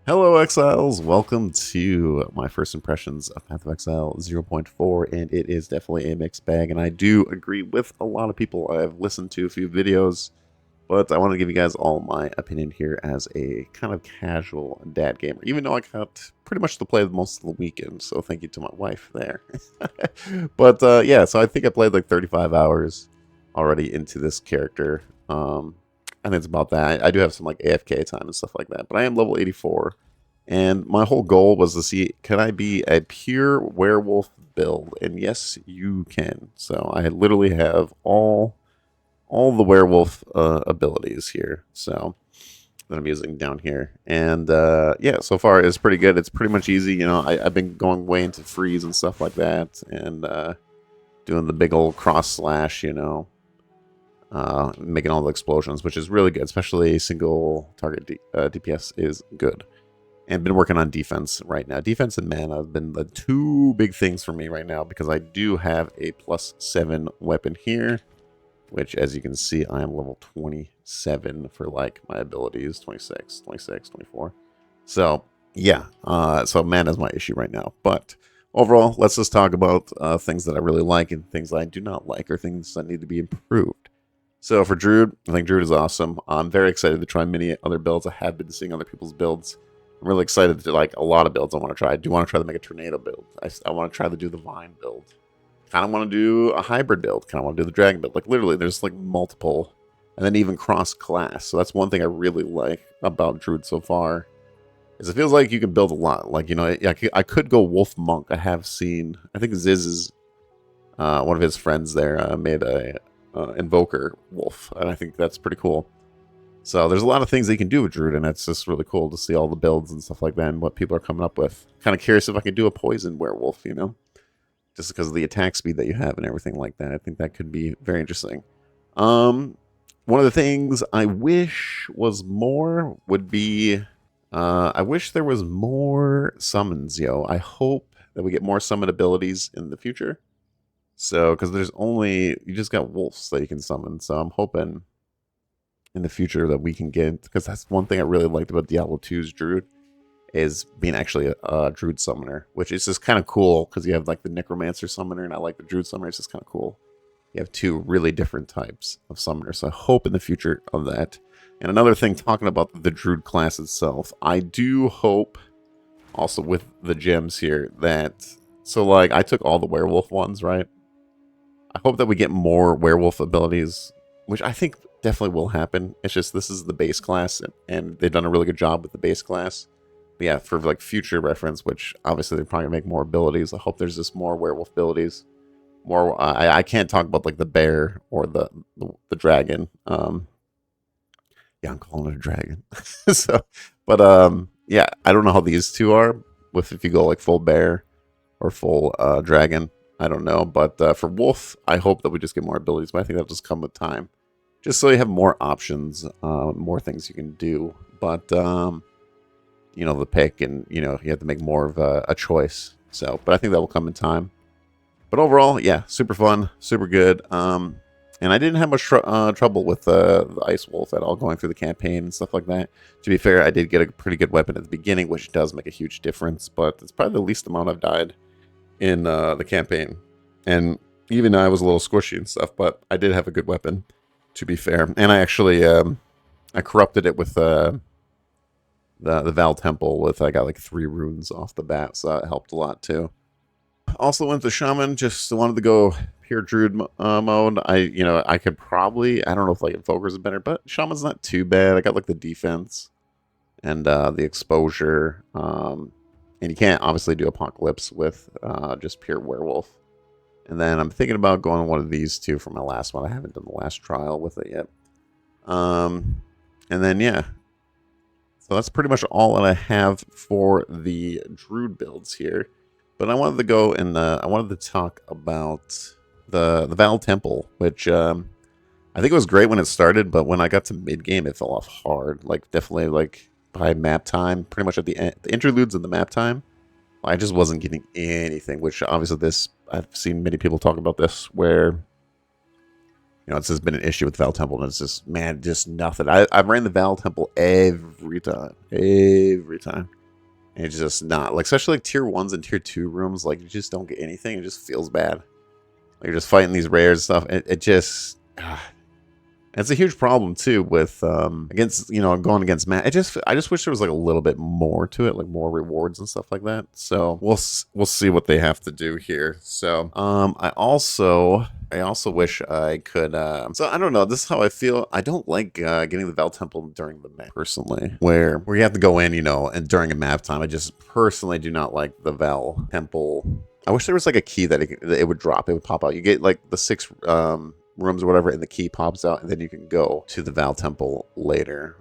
Hello, Exiles. Welcome to my first impressions of Path of Exile 0.4, and it is definitely a mixed bag, and I do agree with a lot of people. I've listened to a few videos, but I want to give you guys all my opinion here as a kind of casual dad gamer, even though I got pretty much to play most of the weekend, so thank you to my wife there. But yeah, so I think I played like 35 hours already into this character. I think it's about that. I do have some like AFK time and stuff like that, but I am level 84, and my whole goal was to see, can I be a pure werewolf build? And yes, you can. So I literally have all the werewolf abilities here. So that I'm using down here, and yeah, so far it's pretty good. It's pretty much easy. I've been going way into freeze and stuff like that, and doing the big old cross slash. Making all the explosions, which is really good, especially single target DPS is good. And been working on defense right now. Defense and mana have been the two big things for me right now because I do have a +7 weapon here, which as you can see, I am level 27 for like my abilities, 26, 26, 24. So yeah, so mana is my issue right now. But overall, let's just talk about things that I really like and things that I do not like or things that need to be improved. So for Druid, I think Druid is awesome. I'm very excited to try many other builds. I have been seeing other people's builds. I'm really excited to like a lot of builds I want to try. I do want to try to make a tornado build. I want to try to do the vine build. Kind of want to do a hybrid build. Kind of want to do the dragon build. Like literally, there's like multiple, and then even cross class. So that's one thing I really like about Druid so far. Is it feels like you can build a lot. Like I could go Wolf Monk. I have seen. I think Ziz is one of his friends there made a Invoker Wolf, and I think that's pretty cool. So there's a lot of things they can do with Druid, and it's just really cool to see all the builds and stuff like that and what people are coming up with. Kind of curious if I could do a Poison Werewolf, just because of the attack speed that you have and everything like that. I think that could be very interesting. One of the things I wish was more would be, I wish there was more summons, yo. I hope that we get more summon abilities in the future. So, because you just got wolves that you can summon. So I'm hoping in the future that we can get, because that's one thing I really liked about Diablo 2's Druid, is being actually a Druid summoner, which is just kind of cool because you have like the Necromancer summoner, and I like the Druid summoner. It's just kind of cool. You have two really different types of summoners. So I hope in the future of that. And another thing, talking about the Druid class itself, I do hope also with the gems here that, so like I took all the werewolf ones, right? I hope that we get more werewolf abilities, which I think definitely will happen. It's just this is the base class, and they've done a really good job with the base class. But yeah, for like future reference, which obviously they're probably gonna make more abilities. I hope there's just more werewolf abilities. More. I can't talk about like the bear or the dragon. Yeah, I'm calling it a dragon. So, but yeah, I don't know how these two are with if you go like full bear or full dragon. I don't know, but for Wolf, I hope that we just get more abilities, but I think that'll just come with time. Just so you have more options, more things you can do. But, the pick, and, you have to make more of a choice. So, but I think that will come in time. But overall, yeah, super fun, super good. And I didn't have much trouble with the Ice Wolf at all going through the campaign and stuff like that. To be fair, I did get a pretty good weapon at the beginning, which does make a huge difference, but it's probably the least amount I've died in the campaign. And even though I was a little squishy and stuff, but I did have a good weapon, to be fair. And I actually I corrupted it with the Val Temple with, I got like 3 runes off the bat, so that helped a lot too. Also went to Shaman, just wanted to go pure Druid mode. I could probably, I don't know if like Invoker's is better, but Shaman's not too bad. I got like the defense and the exposure. And you can't obviously do Apocalypse with just pure Werewolf. And then I'm thinking about going one of these two for my last one. I haven't done the last trial with it yet. And then, yeah. So that's pretty much all that I have for the Druid builds here. But I wanted to go and I wanted to talk about the Val Temple, which I think it was great when it started, but when I got to mid-game, it fell off hard. Like, definitely, like, by map time, pretty much at the end, the interludes and the map time, I just wasn't getting anything, which obviously I've seen many people talk about this, where, it's just been an issue with Val Temple, and it's just, man, just nothing. I've ran the Val Temple every time. Every time. And it's just not, like, especially like tier 1s and tier 2 rooms, like, you just don't get anything. It just feels bad. Like, you're just fighting these rares and stuff. It just... It's a huge problem too with against going against Matt. I just wish there was like a little bit more to it, like more rewards and stuff like that. So we'll see what they have to do here. So I also wish I could. So I don't know. This is how I feel. I don't like getting the Val Temple during the map personally, where you have to go in, and during a map time. I just personally do not like the Val Temple. I wish there was like a key that it would drop. It would pop out. You get like the 6 rooms or whatever, and the key pops out, and then you can go to the Val Temple later.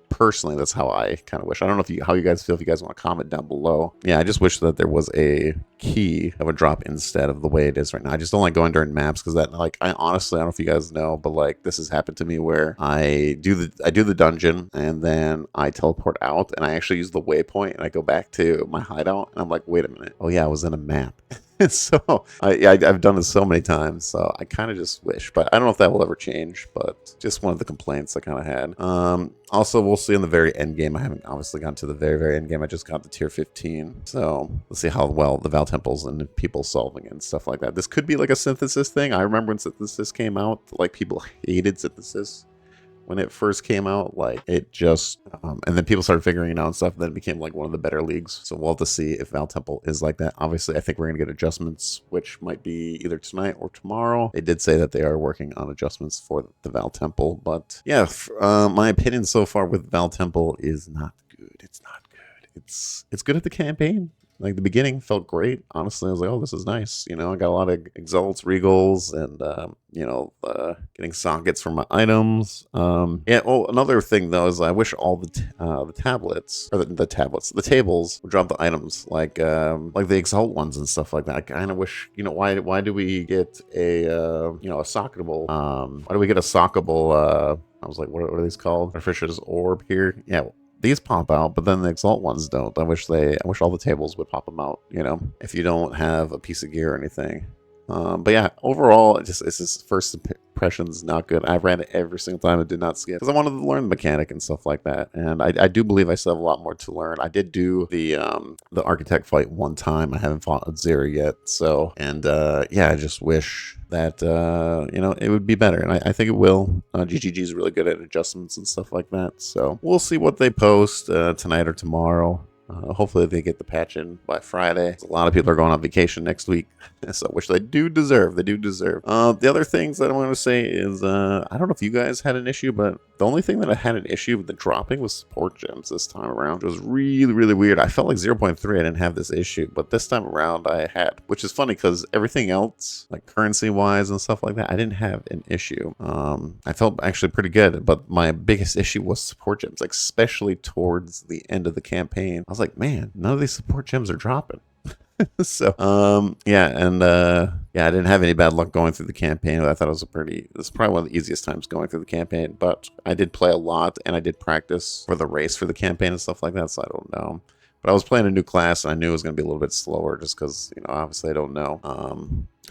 Personally, that's how I kind of wish. I don't know how you guys feel. If you guys want to comment down below. Yeah, I just wish that there was a key that would drop instead of the way it is right now. I just don't like going during maps because that, like, I honestly, I don't know if you guys know, but like this has happened to me where I do the dungeon and then I teleport out and I actually use the waypoint and I go back to my hideout and I'm like, wait a minute. Oh yeah, I was in a map. So I've done this so many times, so I kind of just wish, but I don't know if that will ever change. But just one of the complaints I kind of had. Also, we'll see in the very end game. I haven't obviously gotten to the very end game. I just got to tier 15, so let's see how well the Val Temples and people solving it and stuff like that. This could be like a synthesis thing. I remember when synthesis came out, like people hated synthesis. When it first came out, like it just, and then people started figuring it out and stuff, and then it became like one of the better leagues. So we'll have to see if Val Temple is like that. Obviously, I think we're going to get adjustments, which might be either tonight or tomorrow. They did say that they are working on adjustments for the Val Temple, but yeah, my opinion so far with Val Temple is not good. It's not good. It's good at the campaign. Like the beginning felt great. Honestly, I was like, oh, this is nice. I got a lot of exalts, regals, and getting sockets for my items. Yeah. Oh, another thing though is I wish all the tablets or the tables would drop the items like the exalt ones and stuff like that. I kind of wish. Why do we get a socketable? Why do we get a sockable? I was like, what are these called? Fisher's orb here. Yeah. These pop out, but then the exalt ones don't. I wish all the tables would pop them out, if you don't have a piece of gear or anything. But yeah, overall, it's just first impressions not good. I ran it every single time and did not skip because I wanted to learn the mechanic and stuff like that. And I do believe I still have a lot more to learn. I did do the architect fight one time. I haven't fought Azir yet. So, and yeah, I just wish that it would be better, and I think it will. GGG is really good at adjustments and stuff like that. So we'll see what they post tonight or tomorrow. Hopefully they get the patch in by Friday. A lot of people are going on vacation next week, so which they do deserve. The other things that I want to say is I don't know if you guys had an issue, but the only thing that I had an issue with the dropping was support gems this time around. It was really, really weird. I felt like 0.3 I didn't have this issue, but this time around I had, which is funny because everything else, like currency wise and stuff like that, I didn't have an issue. I felt actually pretty good, but my biggest issue was support gems, like especially towards the end of the campaign. I was like, man, none of these support gems are dropping. So yeah, and yeah, I didn't have any bad luck going through the campaign. I thought it was probably one of the easiest times going through the campaign, but I did play a lot and I did practice for the race for the campaign and stuff like that, so I don't know. But I was playing a new class and I knew it was going to be a little bit slower just because, obviously I don't know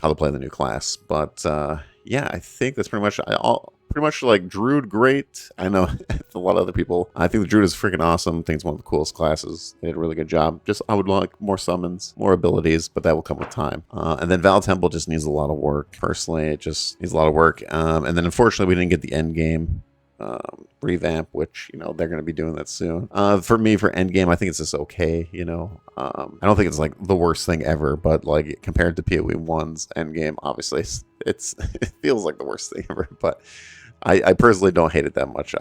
how to play the new class. But yeah, I think that's pretty much like Druid, great. I know a lot of other people. I think the Druid is freaking awesome. I think it's one of the coolest classes. They did a really good job. Just I would like more summons, more abilities, but that will come with time. And then Val Temple just needs a lot of work. Personally, it just needs a lot of work. And then unfortunately, we didn't get the end game revamp, which they're going to be doing that soon. For me, for endgame, I think it's just okay. I don't think it's like the worst thing ever, but like compared to PoE 1's endgame, obviously it feels like the worst thing ever. But I personally don't hate it that much.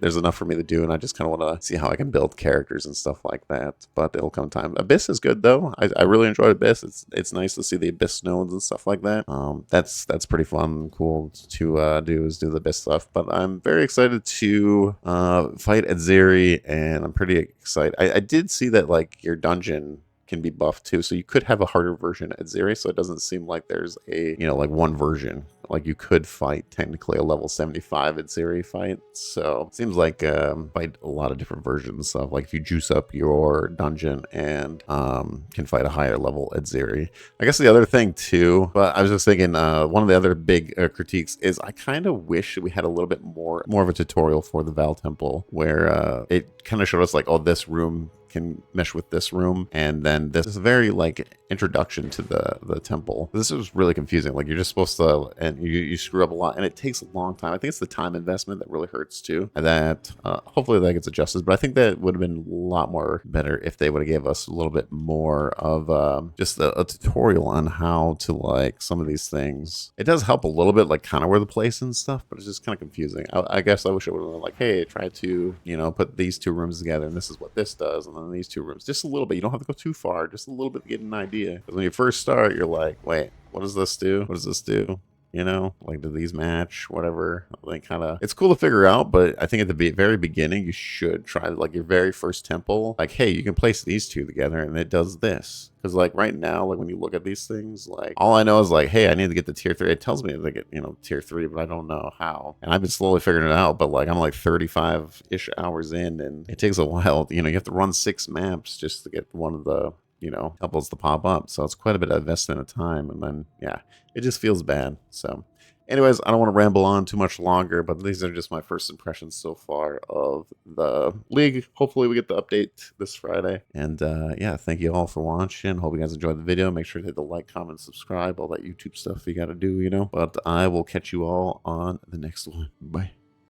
There's enough for me to do, and I just kind of want to see how I can build characters and stuff like that. But it'll come time. Abyss is good though. I really enjoyed Abyss. It's nice to see the Abyss nodes and stuff like that. That's pretty fun and cool to do the Abyss stuff. But I'm very excited to fight Aziri, and I'm pretty excited. I did see that like your dungeon can be buffed too. So you could have a harder version at Zeri, so it doesn't seem like there's a, like one version. Like you could fight technically a level 75 at Zeri fight. So it seems like fight a lot of different versions of, like, if you juice up your dungeon and can fight a higher level at Zeri. I guess the other thing too, but I was just thinking, one of the other big critiques is I kind of wish we had a little bit more of a tutorial for the Val Temple, where it kind of showed us like, oh, this room can mesh with this room, and then this is a very like introduction to the temple. This is really confusing. Like, you're just supposed to, and you screw up a lot, and it takes a long time. I think it's the time investment that really hurts too, and that hopefully that gets adjusted. But I think that would have been a lot more better if they would have gave us a little bit more of just a tutorial on how to, like, some of these things. It does help a little bit, like kind of where the place and stuff, but it's just kind of confusing. I guess I wish it would have been like, hey, try to, put these two rooms together, and this is what this does, and then these two rooms, just a little bit. You don't have to go too far, just a little bit to get an idea. Because when you first start, you're like, wait, what does this do? What does this do? Like, do these match? Whatever. Like, kind of, it's cool to figure out, but I think at the very beginning, you should try, like, your very first temple. Like, hey, you can place these two together, and it does this. Because, like, right now, like, when you look at these things, like, all I know is, like, hey, I need to get to tier 3. It tells me to get, tier 3, but I don't know how. And I've been slowly figuring it out, but, like, I'm, like, 35-ish hours in, and it takes a while. You have to run 6 maps just to get one of the, temples to pop up. So it's quite a bit of investment of time. And then, yeah, it just feels bad. So anyways, I don't want to ramble on too much longer, but these are just my first impressions so far of the league. Hopefully we get the update this Friday. And yeah, thank you all for watching. Hope you guys enjoyed the video. Make sure to hit the like, comment, subscribe, all that YouTube stuff you got to do, But I will catch you all on the next one. Bye.